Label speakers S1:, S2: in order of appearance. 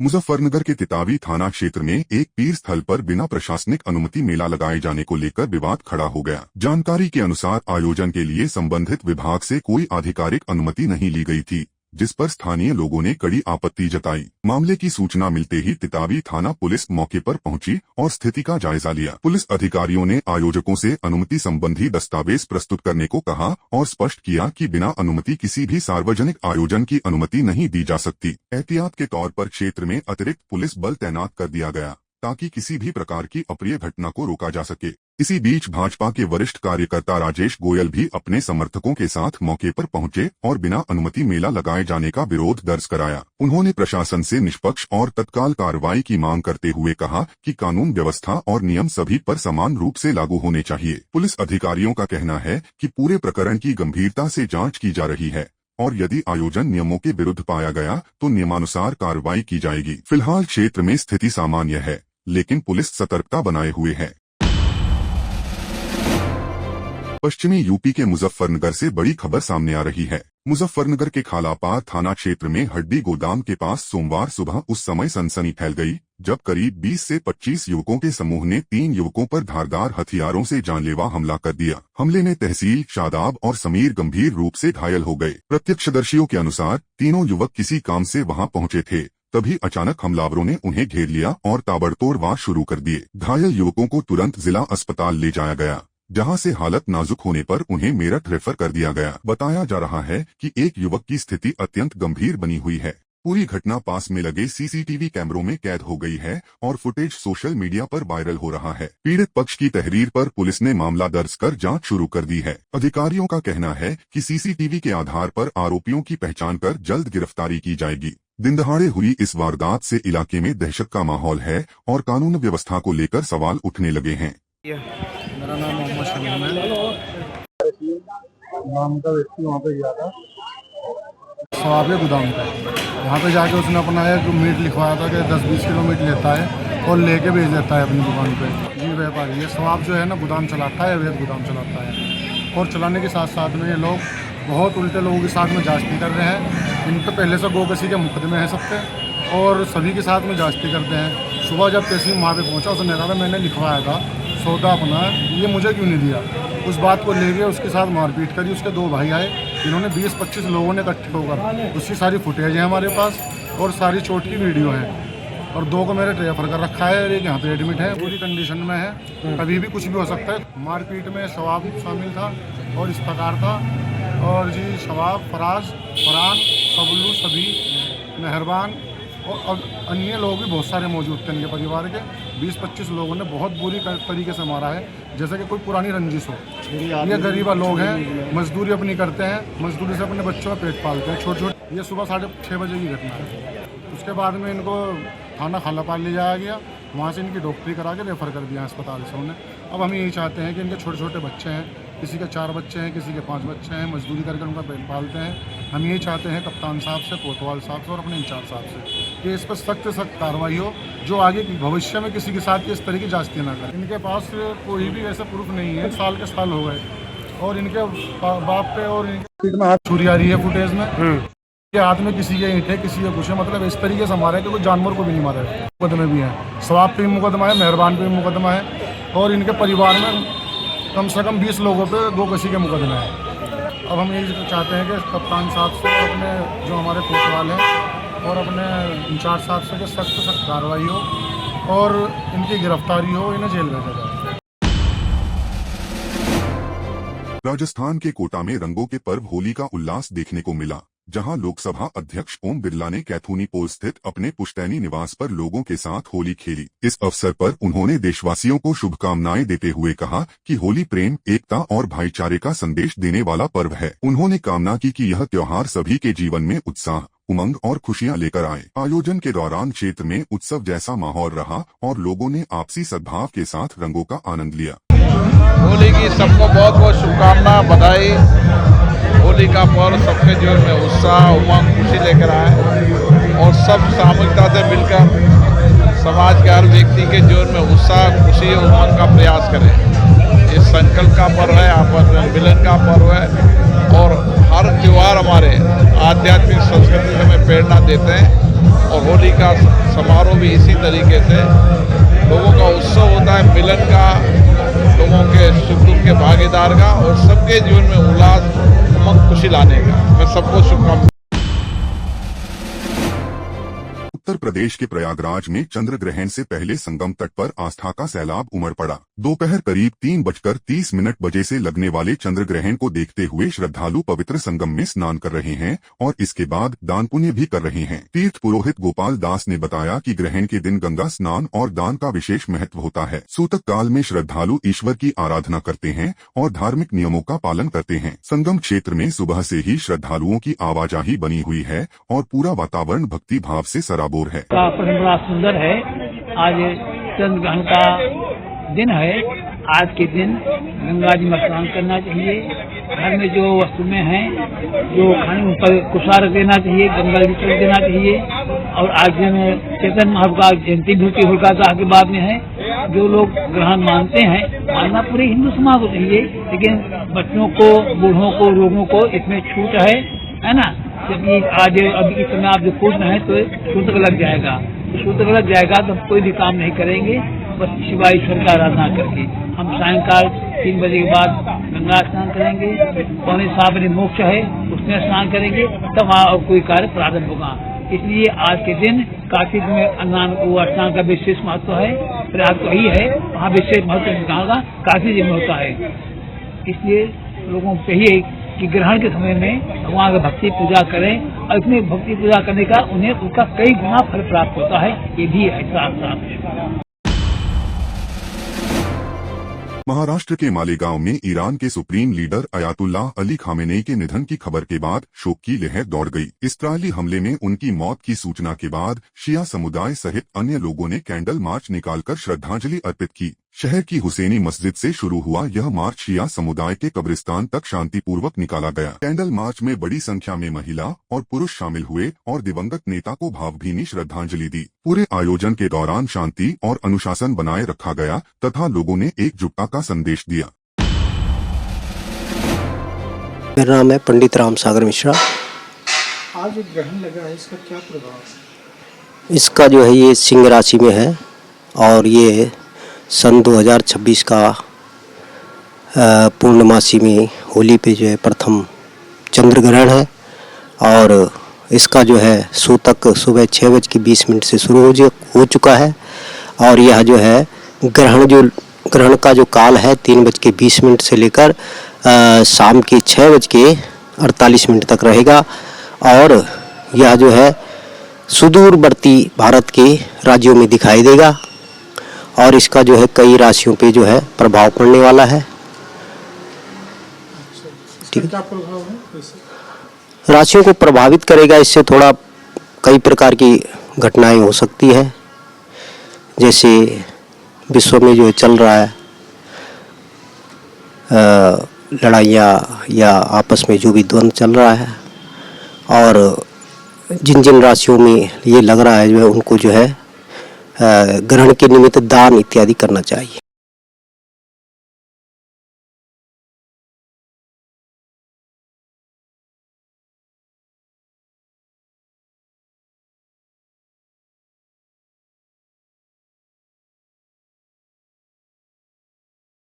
S1: मुजफ्फरनगर के तितावी थाना क्षेत्र में एक पीर स्थल पर बिना प्रशासनिक अनुमति मेला लगाए जाने को लेकर विवाद खड़ा हो गया। जानकारी के अनुसार आयोजन के लिए संबंधित विभाग से कोई आधिकारिक अनुमति नहीं ली गई थी, जिस पर स्थानीय लोगों ने कड़ी आपत्ति जताई। मामले की सूचना मिलते ही तितावी थाना पुलिस मौके पर पहुंची और स्थिति का जायजा लिया। पुलिस अधिकारियों ने आयोजकों से अनुमति संबंधी दस्तावेज प्रस्तुत करने को कहा और स्पष्ट किया कि बिना अनुमति किसी भी सार्वजनिक आयोजन की अनुमति नहीं दी जा सकती। एहतियात के तौर पर क्षेत्र में अतिरिक्त पुलिस बल तैनात कर दिया गया ताकि किसी भी प्रकार की अप्रिय घटना को रोका जा सके। इसी बीच भाजपा के वरिष्ठ कार्यकर्ता राजेश गोयल भी अपने समर्थकों के साथ मौके पर पहुंचे और बिना अनुमति मेला लगाए जाने का विरोध दर्ज कराया। उन्होंने प्रशासन से निष्पक्ष और तत्काल कार्रवाई की मांग करते हुए कहा कि कानून व्यवस्था और नियम सभी पर समान रूप से लागू होने चाहिए। पुलिस अधिकारियों का कहना है कि पूरे प्रकरण की गंभीरता से जाँच की जा रही है और यदि आयोजन नियमों के विरुद्ध पाया गया तो नियमानुसार कार्रवाई की जाएगी। फिलहाल क्षेत्र में स्थिति सामान्य है, लेकिन पुलिस सतर्कता बनाए हुए है। पश्चिमी यूपी के मुजफ्फरनगर से बड़ी खबर सामने आ रही है। मुजफ्फरनगर के खालापार थाना क्षेत्र में हड्डी गोदाम के पास सोमवार सुबह उस समय सनसनी फैल गई जब करीब 20 से 25 युवकों के समूह ने 3 युवकों पर धारदार हथियारों से जानलेवा हमला कर दिया। हमले में तहसील, शादाब और समीर गंभीर रूप से घायल हो गए। प्रत्यक्षदर्शियों के अनुसार तीनों युवक किसी काम से वहां पहुंचे थे, तभी अचानक हमलावरों ने उन्हें घेर लिया और ताबड़तोड़ वार शुरू कर दिए। घायल युवकों को तुरंत जिला अस्पताल ले जाया गया, जहां से हालत नाजुक होने पर उन्हें मेरठ रेफर कर दिया गया। बताया जा रहा है कि एक युवक की स्थिति अत्यंत गंभीर बनी हुई है। पूरी घटना पास में लगे सीसीटीवी कैमरों में कैद हो गई है और फुटेज सोशल मीडिया पर वायरल हो रहा है। पीड़ित पक्ष की तहरीर पर पुलिस ने मामला दर्ज कर जांच शुरू कर दी है। अधिकारियों का कहना है कि सीसीटीवी के आधार पर आरोपियों की पहचान कर जल्द गिरफ्तारी की जाएगी। दिन दहाड़े हुई इस वारदात से इलाके में दहशत का माहौल है और कानून व्यवस्था को लेकर सवाल उठने लगे हैं।
S2: मेरा नाम मोहम्मद शमीम है। नाम का व्यक्ति वहाँ पे गया था सवाब गोदाम पे। वहाँ पे जाके उसने अपना एक मीट लिखवाया था कि 10-20 किलो मीट लेता है और लेके भेज देता है अपनी दुकान पे। जी व्यापारी ये सवाब जो है ना गोदाम चलाता है, अवैध गोदाम चलाता है और चलाने के साथ साथ में ये लोग बहुत उल्टे लोगों के साथ में जांचती कर रहे हैं। इन पर पहले से गोकसी के मुकदमे हैं सब पे और सभी के साथ में जांचती करते हैं। सुबह जब तहसील वहाँ पे पहुँचा उसने कहा था मैंने लिखवाया था सौदा अपना, ये मुझे क्यों नहीं दिया। उस बात को ले गए, उसके साथ मारपीट करी। उसके 2 भाई आए, इन्होंने 20-25 लोगों ने इकट्ठे होकर, उसकी सारी फुटेज है हमारे पास और सारी चोट की वीडियो है और 2 को मेरे रेफर कर रखा है और एक यहाँ पे एडमिट है, पूरी कंडीशन में है। कभी भी कुछ भी हो सकता है। मारपीट में शवाब शामिल था और इस प्रकार था और जी शवाब, फराज, फरहान, सबलू, सभी, मेहरबान और अन्य लोग भी बहुत सारे मौजूद थे। इनके परिवार के 20-25 लोगों ने बहुत बुरी तरीके से मारा है, जैसे कि कोई पुरानी रंजिश हो। ये गरीबा लोग हैं, मजदूरी अपनी करते हैं, मजदूरी से अपने बच्चों का पेट पालते हैं छोटे छोटे। ये सुबह 6:30 बजे की घटना है। उसके बाद में इनको थाना खालापार ले जाया गया, वहाँ से इनकी डॉक्टरी करा के रेफ़र कर दिया अस्पताल से उन्हें। अब हम यही चाहते हैं कि इनके छोटे छोटे बच्चे हैं, किसी के 4 बच्चे हैं, किसी के 5 बच्चे हैं, मजदूरी करके उनका पेट पालते हैं। हम यही चाहते हैं कप्तान साहब से, कोतवाल साहब से और अपने इंचार्ज साहब से कि इस पर सख्त कार्रवाई हो, जो आगे भविष्य में किसी के साथ इस तरह की जांचती ना करें। इनके पास कोई भी ऐसा प्रूफ नहीं है। साल के साल हो गए और इनके बाप पे और इनके पीठ में हाथ छुरी आ रही है फुटेज में। के हाथ में किसी के ईंट है, किसी के कुछ है, मतलब इस तरीके से मारा है कि कोई जानवर को भी नहीं मारा है। मुकदमे भी हैं, सवाब पे भी मुकदमा है, मेहरबान पे भी मुकदमा है और इनके परिवार में कम से कम 20 लोगों पे गोकसी के मुकदमे हैं। अब हम यही चाहते हैं कि कप्तान साहब से, अपने जो हमारे कोतवाल हैं और अपने इंचार्ज साहब से कि सख्त कार्रवाई हो और इनकी गिरफ्तारी हो, इन्हें जेल भेजा जाए।
S1: राजस्थान के कोटा में रंगों के पर्व होली का उल्लास देखने को मिला, जहां लोकसभा अध्यक्ष ओम बिरला ने कैथूनी पोल स्थित अपने पुश्तैनी निवास पर लोगों के साथ होली खेली। इस अवसर पर उन्होंने देशवासियों को शुभकामनाएं देते हुए कहा कि होली प्रेम, एकता और भाईचारे का संदेश देने वाला पर्व है। उन्होंने कामना की कि यह त्योहार सभी के जीवन में उत्साह, उमंग और खुशियां लेकर आए। आयोजन के दौरान क्षेत्र में उत्सव जैसा माहौल रहा और लोगों ने आपसी सद्भाव के साथ रंगों का आनंद लिया।
S3: होली की सबको बहुत बहुत शुभकामना, बधाई। होली का पर्व सबके जीवन में उत्साह, उमंग, खुशी लेकर आए और सब सामूहिकता से मिलकर समाज के हर व्यक्ति के जीवन में उत्साह, खुशी, उमंग का प्रयास करें। ये संकल्प का पर्व है, आपस में मिलन का पर्व है और हर त्योहार हमारे आध्यात्मिक संस्कृति से हमें प्रेरणा देते हैं। और होली का समारोह भी इसी तरीके से लोगों का उत्सव होता है, मिलन का, लोगों के सुख दुख के भागीदार का और सबके जीवन में उल्लास, उमंग, खुशी लाने का। मैं सबको शुभकामनाएं।
S1: उत्तर प्रदेश के प्रयागराज में चंद्र ग्रहण से पहले संगम तट पर आस्था का सैलाब उमड़ पड़ा। दोपहर करीब 3:30 बजे से लगने वाले चंद्र ग्रहण को देखते हुए श्रद्धालु पवित्र संगम में स्नान कर रहे हैं और इसके बाद दान पुण्य भी कर रहे हैं। तीर्थ पुरोहित गोपाल दास ने बताया कि ग्रहण के दिन गंगा स्नान और दान का विशेष महत्व होता है। सूतक काल में श्रद्धालु ईश्वर की आराधना करते हैं और धार्मिक नियमों का पालन करते हैं। संगम क्षेत्र में सुबह से ही श्रद्धालुओं की आवाजाही बनी हुई है और पूरा वातावरण भक्ति भाव से सराबोर है।
S4: बड़ा सुंदर है। आज चंद्र ग्रहण का दिन है। आज के दिन गंगा जी में स्नान करना चाहिए। घर में जो वस्तुएं हैं, जो खाने उन पर कुशार देना चाहिए, गंगा जी चल देना चाहिए। और आज दिन चेतन महाप्रभु का जयंती भी होलिका दहन के बाद में है। जो लोग ग्रहण मानते हैं, मानना पूरे हिंदू समाज को चाहिए, लेकिन बच्चों को, बूढ़ों को, लोगों को इसमें छूट है ना। क्योंकि आज अभी इस समय आप जो पूर्ण है तो सूतक लग जाएगा, तो सूतक लग जाएगा तो हम कोई भी काम नहीं करेंगे, बस शिवा ईश्वर का आराधना करके। हम सायंकाल 3 बजे के बाद गंगा स्नान करेंगे, 6:15 बजे मोक्ष है उसमें स्नान करेंगे, तब वहाँ कोई कार्य प्रारंभ होगा। इसलिए आज के दिन कार्तिक में स्नान का विशेष महत्व है। प्रयाग तो ही है, वहाँ विशेष महत्व कार्तिक जी में होता है। इसलिए लोगों को चाहिए कि ग्रहण के समय में भगवान की भक्ति पूजा करें और इसमें भक्ति पूजा करने का उन्हें उसका कई गुना फल प्राप्त होता है। ये भी ऐसा है।
S1: महाराष्ट्र के मालेगांव में ईरान के supreme leader Ayatollah Ali Khamenei के निधन की खबर के बाद शोक की लहर दौड़ गई। इस्राइली हमले में उनकी मौत की सूचना के बाद शिया समुदाय सहित अन्य लोगों ने कैंडल मार्च निकालकर श्रद्धांजलि अर्पित की। शहर की हुसैनी मस्जिद से शुरू हुआ यह मार्च शिया समुदाय के कब्रिस्तान तक शांतिपूर्वक निकाला गया। कैंडल मार्च में बड़ी संख्या में महिला और पुरुष शामिल हुए और दिवंगत नेता को भावभीनी श्रद्धांजलि दी। पूरे आयोजन के दौरान शांति और अनुशासन बनाए रखा गया तथा लोगों ने एकजुटता का संदेश दिया।
S5: मेरा नाम है पंडित राम सागर मिश्रा।
S6: आज एक ग्रहण लगा है, इसका क्या प्रभाव है?
S5: इसका जो है ये सिंह राशि में है और ये सन 2026 का पूर्णमासी में होली पे जो है प्रथम चंद्र ग्रहण है और इसका जो है सूतक सुबह 6:20 से शुरू हो चुका है और यह जो है ग्रहण का जो काल है 3:20 से लेकर शाम के 6:48 तक रहेगा और यह जो है सुदूरवर्ती भारत के राज्यों में दिखाई देगा और इसका जो है कई राशियों पे जो है प्रभाव पड़ने वाला है।
S6: ठीक है, क्या प्रभाव है?
S5: राशियों को प्रभावित करेगा। इससे थोड़ा कई प्रकार की घटनाएं हो सकती है, जैसे विश्व में जो चल रहा है लड़ाइयाँ या आपस में जो भी द्वंद्व चल रहा है और जिन जिन राशियों में ये लग रहा है जो है उनको जो है ग्रहण के निमित्त दान इत्यादि करना चाहिए।